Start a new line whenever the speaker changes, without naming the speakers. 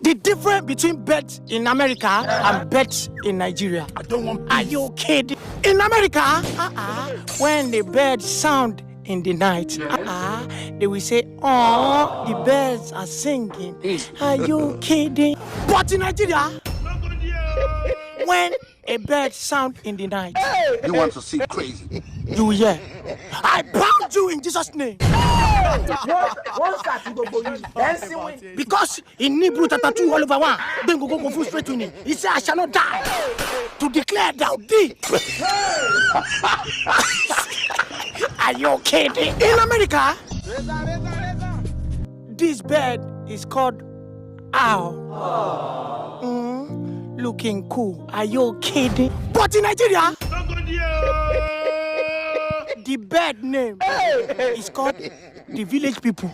The difference between birds in America and birds in Nigeria.
I don't want.
Are you kidding? In America, when the birds sound in the night, they will say, "Oh, the birds are singing." Are you kidding? But in Nigeria, when a bird sound in the night,
You want to see crazy?
you will hear, "I bound you in Jesus' name." Because in Hebrew chapter 2 all over 1, then go full straight to him. He said, "I shall not die to declare thou thee." Are you kidding? In America, this bird is called owl. Looking cool. Are you kidding? But in Nigeria, the bird name is called the village people.